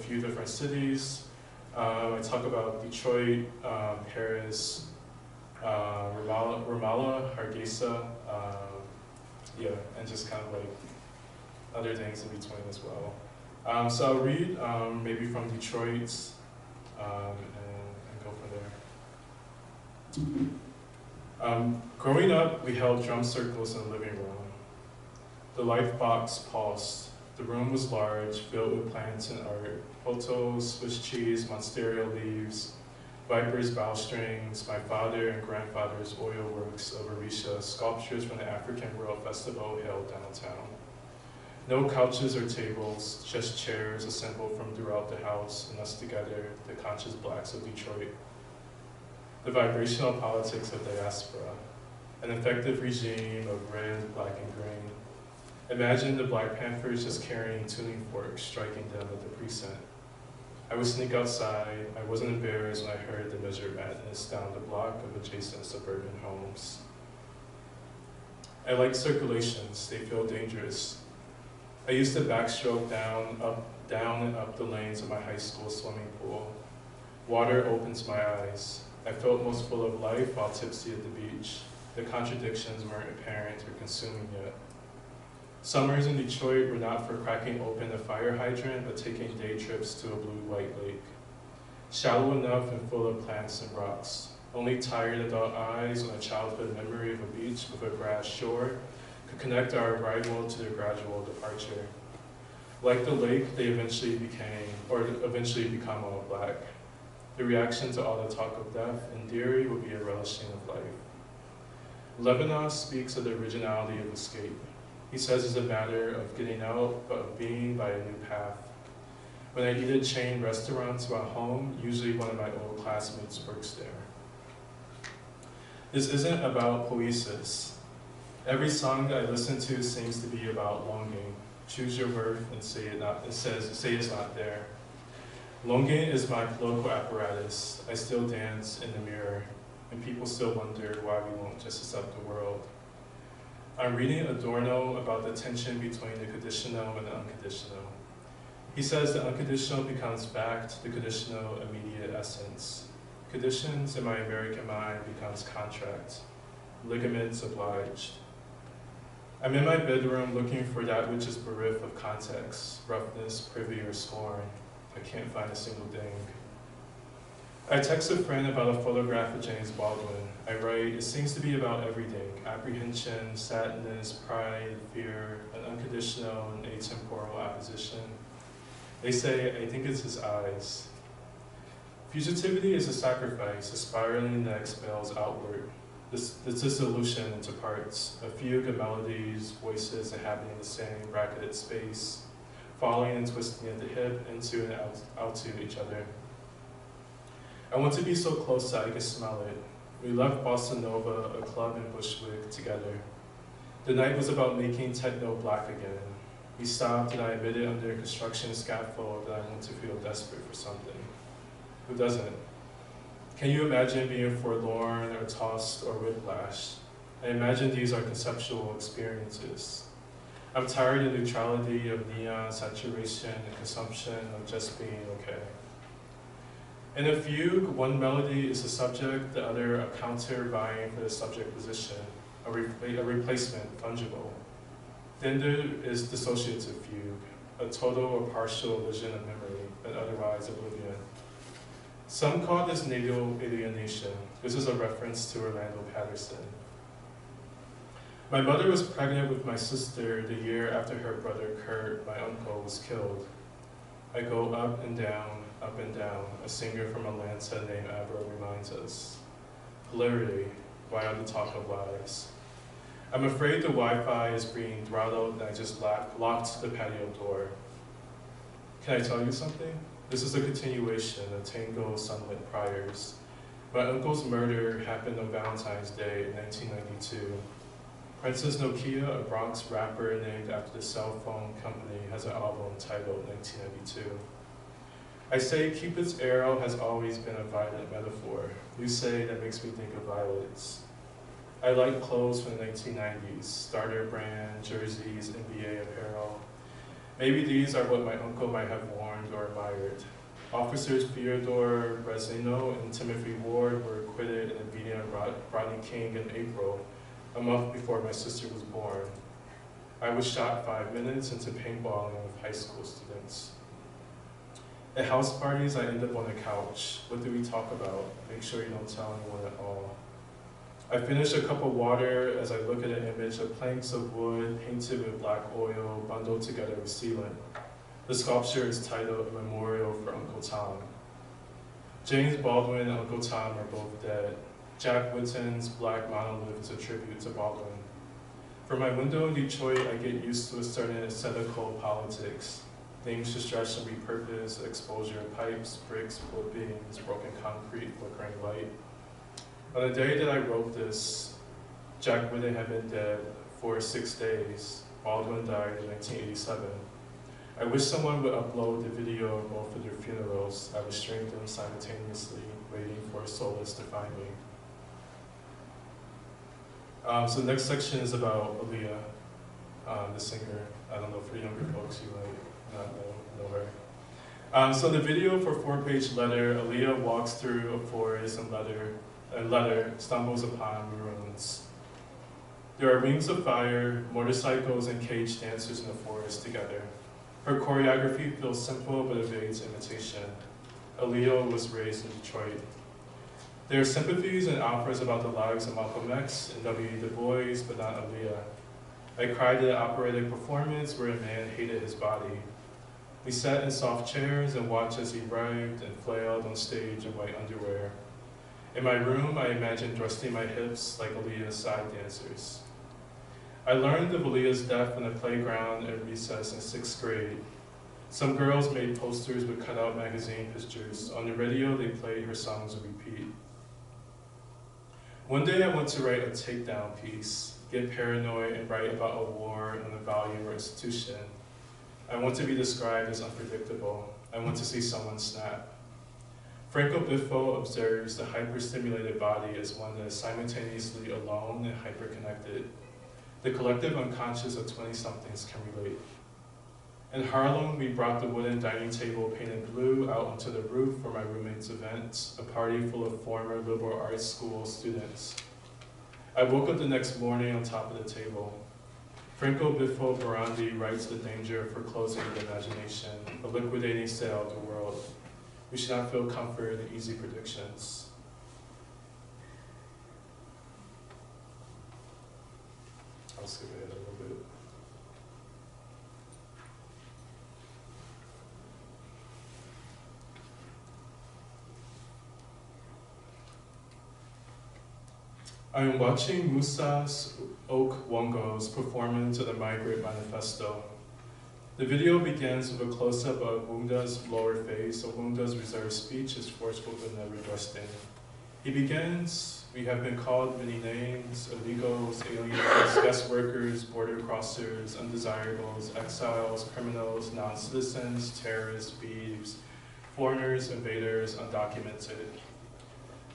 few different cities. I talk about Detroit, Paris, Ramallah, Hargeisa, yeah, and just kind of like other things in between as well. So I'll read maybe from Detroit and go from there. Growing up, we held drum circles in the living room. The life box pulsed. The room was large, filled with plants and art, photos, Swiss cheese, monstera leaves, Viper's bowstrings, my father and grandfather's oil works of Orisha, sculptures from the African World Festival held downtown. No couches or tables, just chairs assembled from throughout the house, and us together, the conscious blacks of Detroit. The vibrational politics of diaspora, an effective regime of red, black, and green. Imagine the Black Panthers just carrying tuning forks, striking them at the precinct. I would sneak outside. I wasn't embarrassed when I heard the measured madness down the block of adjacent suburban homes. I like circulations. They feel dangerous. I used to backstroke down and up the lanes of my high school swimming pool. Water opens my eyes. I felt most full of life while tipsy at the beach. The contradictions weren't apparent or consuming yet. Summers in Detroit were not for cracking open a fire hydrant, but taking day trips to a blue-white lake. Shallow enough and full of plants and rocks. Only tired adult eyes on a childhood memory of a beach with a grass shore could connect our arrival to their gradual departure. Like the lake, they eventually become all black. The reaction to all the talk of death and theory would be a relishing of life. Levinas speaks of the originality of escape. He says it's a matter of getting out, but of being by a new path. When I eat at chain restaurants while home, usually one of my old classmates works there. This isn't about poesis. Every song that I listen to seems to be about longing. Choose your worth and say it's not there. Longing is my political apparatus. I still dance in the mirror, and people still wonder why we won't just accept the world. I'm reading Adorno about the tension between the conditional and the unconditional. He says the unconditional becomes fact, the conditional immediate essence. Conditions in my American mind becomes contract, ligaments obliged. I'm in my bedroom looking for that which is bereft of context, roughness, privy, or scorn. I can't find a single thing. I text a friend about a photograph of James Baldwin. I write, it seems to be about everything: apprehension, sadness, pride, fear, an unconditional and atemporal opposition. They say, I think it's his eyes. Fugitivity is a sacrifice, a spiraling that expels outward. The dissolution into parts, a fugue of melodies, voices inhabiting the same bracketed space, falling and twisting at the hip, into and out to each other. I want to be so close that I can smell it. We left Bossa Nova, a club in Bushwick, together. The night was about making techno black again. We stopped and I admitted under a construction scaffold that I want to feel desperate for something. Who doesn't? Can you imagine being forlorn or tossed or whiplash? I imagine these are conceptual experiences. I'm tired of neutrality, of neon, saturation, and consumption, of just being okay. In a fugue, one melody is a subject, the other a counter vying for the subject position, a replacement, fungible. Then there is dissociative fugue, a total or partial vision of memory, but otherwise oblivion. Some call this natal alienation. This is a reference to Orlando Patterson. My mother was pregnant with my sister the year after her brother Kurt, my uncle, was killed. I go up and down, a singer from Atlanta named Abra reminds us. Polarity, why on the talk of lives? I'm afraid the Wi-Fi is being throttled and I just locked the patio door. Can I tell you something? This is a continuation of Tango Sunlit Priors. My uncle's murder happened on Valentine's Day in 1992. Princess Nokia, a Bronx rapper named after the cell phone company, has an album titled 1992. I say Cupid's arrow has always been a violent metaphor. You say that makes me think of violets. I like clothes from the 1990s, starter brand, jerseys, NBA apparel. Maybe these are what my uncle might have worn or admired. Officers Fyodor Brezhnev and Timothy Ward were acquitted in a beating of Rodney King in April, a month before my sister was born. I was shot 5 minutes into paintballing with high school students. At house parties, I end up on the couch. What do we talk about? Make sure you don't tell anyone at all. I finish a cup of water as I look at an image of planks of wood painted with black oil bundled together with sealant. The sculpture is titled A Memorial for Uncle Tom. James Baldwin and Uncle Tom are both dead. Jack Whitten's black monolith is a tribute to Baldwin. From my window in Detroit, I get used to a certain aesthetical politics. Things to stretch and repurpose, exposure of pipes, bricks, wood beams, broken concrete, flickering light. On the day that I wrote this, Jack Whitten had been dead for 6 days. Baldwin died in 1987. I wish someone would upload the video of both of their funerals. I would stream them simultaneously, waiting for a soulless to find me. So the next section is about Aaliyah, the singer. I don't know, for younger folks, you might not know her. So the video for 4-page letter, Aaliyah walks through a forest and letter stumbles upon ruins. There are rings of fire, motorcycles, and cage dancers in the forest together. Her choreography feels simple but evades imitation. Aaliyah was raised in Detroit. There are sympathies and operas about the lives of Malcolm X and W. Du Bois, but not Aaliyah. I cried at an operatic performance where a man hated his body. We sat in soft chairs and watched as he writhed and flailed on stage in white underwear. In my room, I imagined thrusting my hips like Aaliyah's side dancers. I learned of Aaliyah's death on the playground at recess in 6th grade. Some girls made posters with cutout magazine pictures. On the radio, they played her songs on repeat. One day I went to write a takedown piece, get paranoid and write about a war and a value or institution. I want to be described as unpredictable. I want to see someone snap. Franco Biffo observes the hyper-stimulated body as one that is simultaneously alone and hyper-connected. The collective unconscious of 20-somethings can relate. In Harlem, we brought the wooden dining table painted blue out onto the roof for my roommate's event, a party full of former liberal arts school students. I woke up the next morning on top of the table. Franco Biffo Barandi writes the danger of foreclosing the imagination, a liquidating sale of the world. We should not feel comfort in easy predictions. I'll skip ahead a little bit. I am watching Musa's Oak Wongos performance of the Migrant Manifesto. The video begins with a close-up of Wunda's lower face, so Wunda's reserved speech is forceful but never thrusting. He begins, "We have been called many names, illegals, aliens, guest workers, border crossers, undesirables, exiles, criminals, non-citizens, terrorists, thieves, foreigners, invaders, undocumented."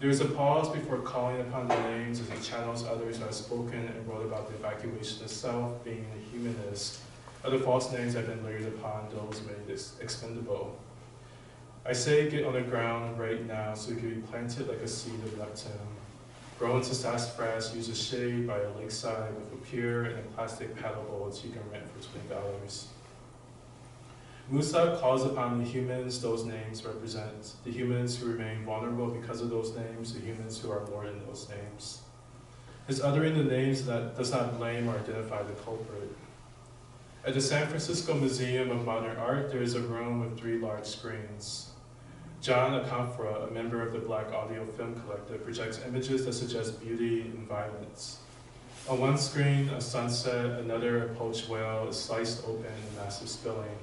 There is a pause before calling upon the names as he channels others who have spoken and wrote about the evacuation itself, being a humanist. Other false names have been layered upon those made expendable. I say get on the ground right now so it can be planted like a seed of Neptune. Grow into sassafras, use a shade by a lakeside with a pier and a plastic paddle boat you can rent for $20. Musa calls upon the humans those names represent, the humans who remain vulnerable because of those names, the humans who are more than those names. His uttering the names that does not blame or identify the culprit. At the San Francisco Museum of Modern Art, there is a room with 3 large screens. John Akamfra, a member of the Black Audio Film Collective, projects images that suggest beauty and violence. On one screen, a sunset, another, a poached whale, is sliced open in massive spilling.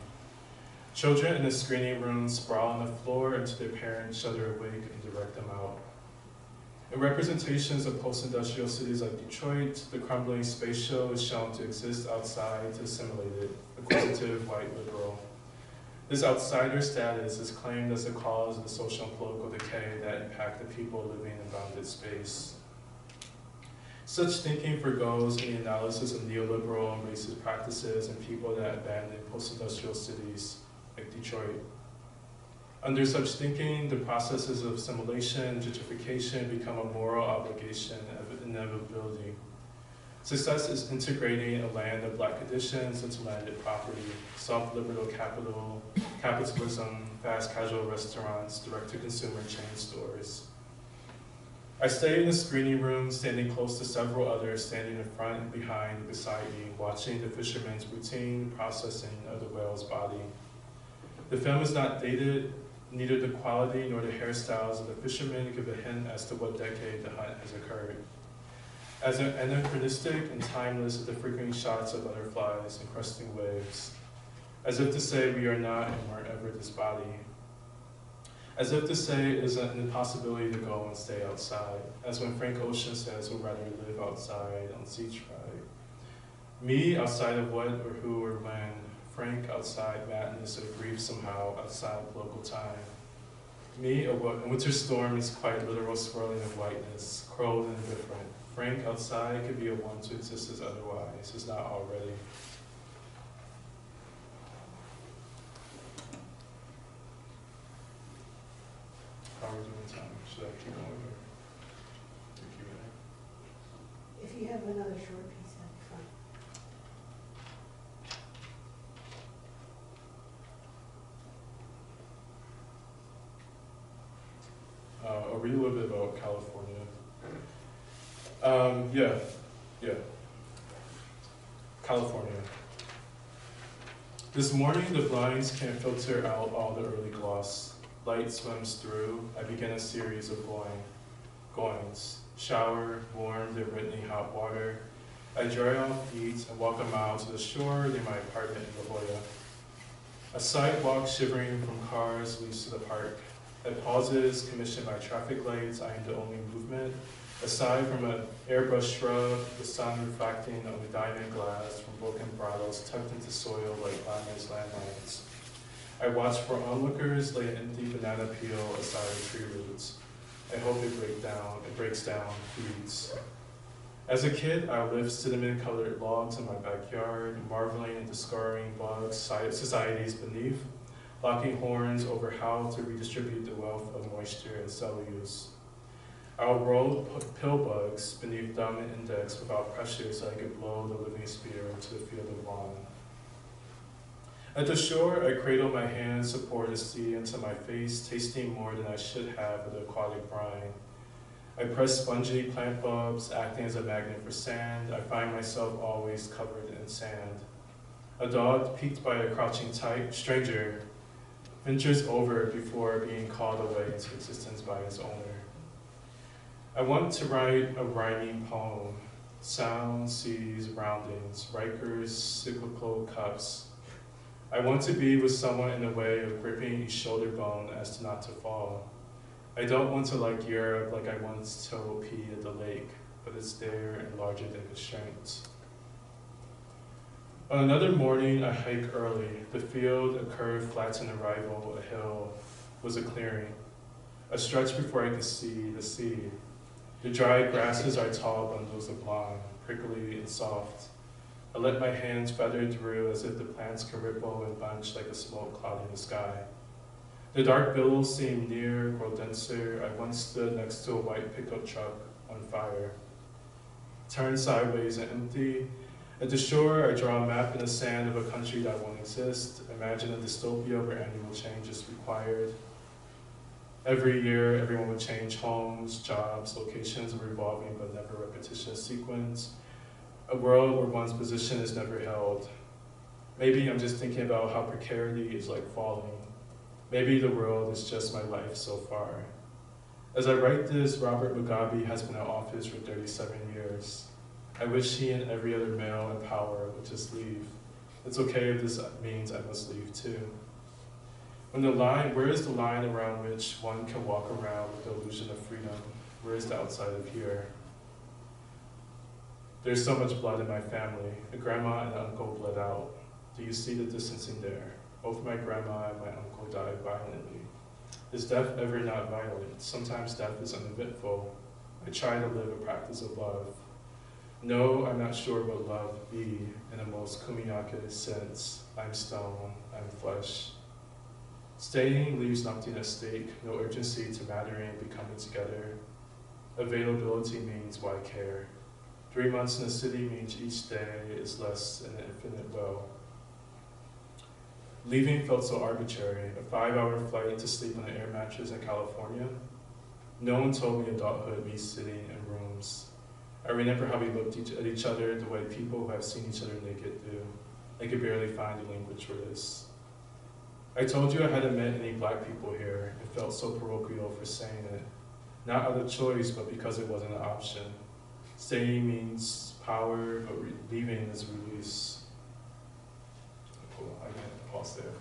Children in the screening room sprawl on the floor until their parents shudder awake and direct them out. In representations of post-industrial cities like Detroit, the crumbling space show is shown to exist outside to assimilate it, acquisitive white liberal. This outsider status is claimed as the cause of the social and political decay that impact the people living in bounded space. Such thinking forgoes any analysis of neoliberal and racist practices and people that abandon post-industrial cities like Detroit. Under such thinking, the processes of assimilation and gentrification become a moral obligation of inevitability. Success is integrating a land of Black conditions into landed property, self-liberal capital, capitalism, fast casual restaurants, direct-to-consumer chain stores. I stay in the screening room, standing close to several others standing in front and behind and beside me, watching the fisherman's routine processing of the whale's body. The film is not dated, neither the quality nor the hairstyles of the fishermen give a hint as to what decade the hunt has occurred. As anachronistic and timeless as the frequent shots of butterflies and cresting waves, as if to say we are not and weren't ever this body. As if to say it is an impossibility to go and stay outside, as when Frank Ocean says we'll rather live outside on sea tribe. Me outside of what or who or when, Frank outside madness or grief somehow outside local time. Me a winter storm is quite literal swirling of whiteness, curled and indifferent. Frank outside could be a one to exist as otherwise, is not already. How are we doing time? Should I keep going or Q&A? If you have another short piece, that'd be fine. I'll read a little bit about California. Yeah. California. This morning, the blinds can't filter out all the early gloss. Light swims through. I begin a series of goings. Shower, warmed in Whitney hot water. I dry off feet and walk a mile to the shore near my apartment in La Jolla. A sidewalk shivering from cars leads to the park. At pauses, commissioned by traffic lights, I am the only movement. Aside from an airbrush shrub, the sun reflecting on the diamond glass from broken bottles tucked into soil like glamorous landmines. I watch for onlookers lay an empty banana peel aside of tree roots. I hope it breaks down, feeds. As a kid, I lived cinnamon-colored logs in my backyard, marveling at the scurrying bugs societies beneath, locking horns over how to redistribute the wealth of moisture and cellulose. I'll roll pill bugs beneath thumb and index without pressure so I could blow the living spear into the field of lawn. At the shore, I cradle my hands to pour the sea into my face, tasting more than I should have of the aquatic brine. I press spongy plant bulbs, acting as a magnet for sand. I find myself always covered in sand. A dog, piqued by a crouching stranger, ventures over before being called away into existence by its owner. I want to write a rhyming poem. Sound, seas, roundings, Riker's cyclical cups. I want to be with someone in a way of gripping each shoulder bone as to not to fall. I don't want to like Europe like I once told P at the lake, but it's there and larger than constraints. On another morning, I hike early. The field, a curve flattened arrival, a hill, was a clearing. A stretch before I could see the sea. The dry grasses are tall bundles of lawn, prickly and soft. I let my hands feather through as if the plants can ripple and bunch like a smoke cloud in the sky. The dark billows seem near, grow denser. I once stood next to a white pickup truck on fire. Turned sideways and empty. At the shore, I draw a map in the sand of a country that won't exist. Imagine a dystopia where annual change is required. Every year, everyone would change homes, jobs, locations, a revolving but never repetitious sequence. A world where one's position is never held. Maybe I'm just thinking about how precarity is like falling. Maybe the world is just my life so far. As I write this, Robert Mugabe has been in office for 37 years. I wish he and every other male in power would just leave. It's okay if this means I must leave too. Where is the line around which one can walk around with the illusion of freedom? Where is the outside of here? There's so much blood in my family. A grandma and an uncle bled out. Do you see the distancing there? Both my grandma and my uncle died violently. Is death ever not violent? Sometimes death is uneventful. I try to live a practice of love. No, I'm not sure what love be in the most kumiyake sense. I'm stone, I'm flesh. Staying leaves nothing at stake, no urgency to mattering and becoming together. Availability means why care. 3 months in the city means each day is less in an infinite well. Leaving felt so arbitrary, a 5-hour flight to sleep on an air mattress in California. No one told me adulthood means sitting in rooms. I remember how we looked at each other the way people who have seen each other naked do. I could barely find a language for this. I told you I hadn't met any black people here and felt so parochial for saying it. Not out of choice, but because it wasn't an option. Staying means power, but leaving is release. Cool, I can pause there.